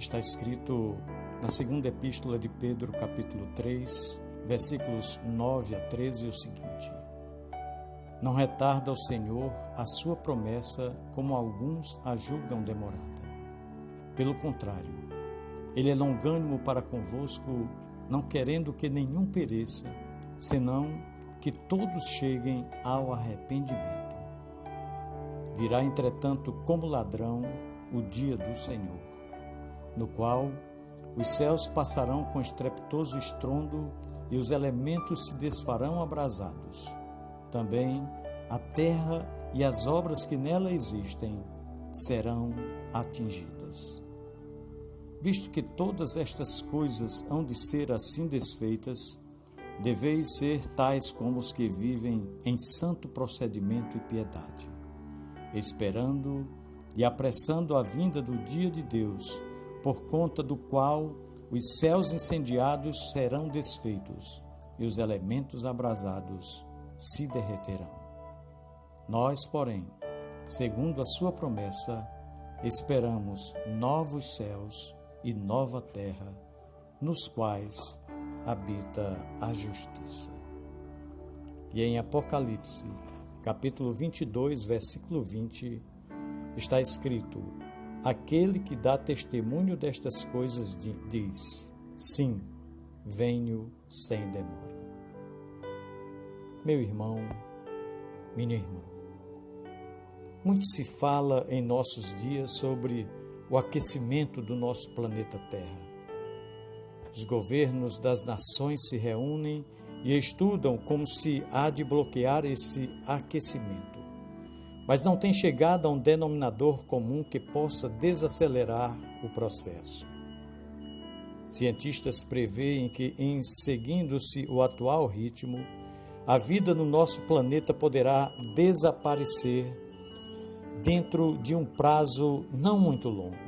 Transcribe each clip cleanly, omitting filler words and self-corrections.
Está escrito na segunda epístola de Pedro, capítulo 3, versículos 9 a 13, o seguinte: Não retarda o Senhor a sua promessa, como alguns a julgam demorada. Pelo contrário, Ele é longânimo para convosco, não querendo que nenhum pereça, senão que todos cheguem ao arrependimento. Virá, entretanto, como ladrão o dia do Senhor, no qual os céus passarão com estrepitoso estrondo e os elementos se desfarão abrasados. Também a terra e as obras que nela existem serão atingidas. Visto que todas estas coisas hão de ser assim desfeitas, deveis ser tais como os que vivem em santo procedimento e piedade, esperando e apressando a vinda do dia de Deus, por conta do qual os céus incendiados serão desfeitos e os elementos abrasados se derreterão. Nós, porém, segundo a sua promessa, esperamos novos céus e nova terra, nos quais habita a justiça. E em Apocalipse, capítulo 22, versículo 20, está escrito: Aquele que dá testemunho destas coisas diz: Sim, venho sem demora. Meu irmão, minha irmã, muito se fala em nossos dias sobre o aquecimento do nosso planeta Terra. Os governos das nações se reúnem e estudam como se há de bloquear esse aquecimento, mas não tem chegado a um denominador comum que possa desacelerar o processo. Cientistas preveem que, em seguindo-se o atual ritmo, a vida no nosso planeta poderá desaparecer dentro de um prazo não muito longo.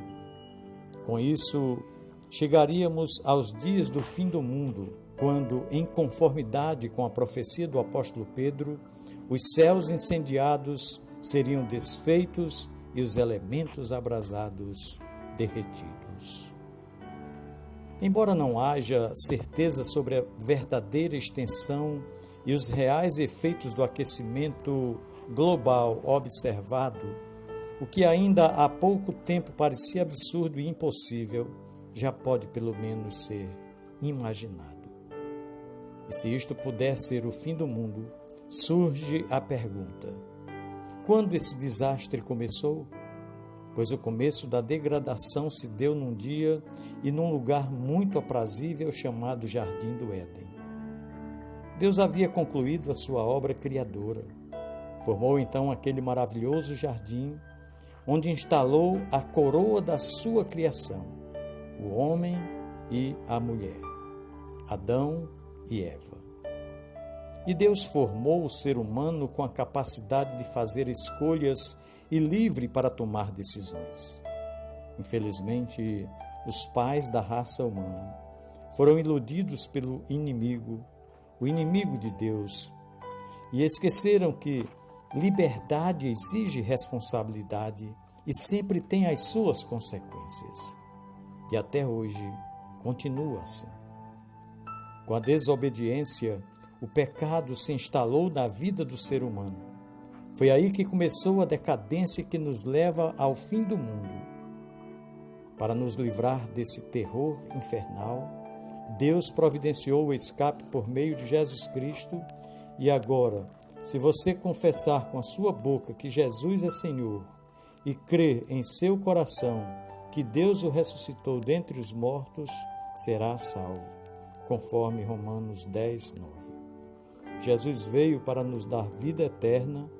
Com isso, chegaríamos aos dias do fim do mundo, quando, em conformidade com a profecia do apóstolo Pedro, os céus incendiados seriam desfeitos e os elementos abrasados derretidos. Embora não haja certeza sobre a verdadeira extensão e os reais efeitos do aquecimento global observado, o que ainda há pouco tempo parecia absurdo e impossível, já pode pelo menos ser imaginado. E se isto puder ser o fim do mundo, surge a pergunta: quando esse desastre começou? Pois o começo da degradação se deu num dia e num lugar muito aprazível chamado Jardim do Éden. Deus havia concluído a sua obra criadora. Formou então aquele maravilhoso jardim, onde instalou a coroa da sua criação, o homem e a mulher, Adão e Eva. E Deus formou o ser humano com a capacidade de fazer escolhas e livre para tomar decisões. Infelizmente, os pais da raça humana foram iludidos pelo inimigo, o inimigo de Deus, e esqueceram que liberdade exige responsabilidade e sempre tem as suas consequências. E até hoje continua assim. Com a desobediência, o pecado se instalou na vida do ser humano. Foi aí que começou a decadência que nos leva ao fim do mundo. Para nos livrar desse terror infernal, Deus providenciou o escape por meio de Jesus Cristo e agora, se você confessar com a sua boca que Jesus é Senhor e crer em seu coração que Deus o ressuscitou dentre os mortos, será salvo, conforme Romanos 10, 9. Jesus veio para nos dar vida eterna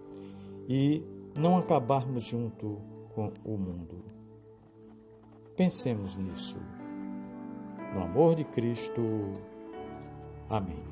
e não acabarmos junto com o mundo. Pensemos nisso. No amor de Cristo. Amém.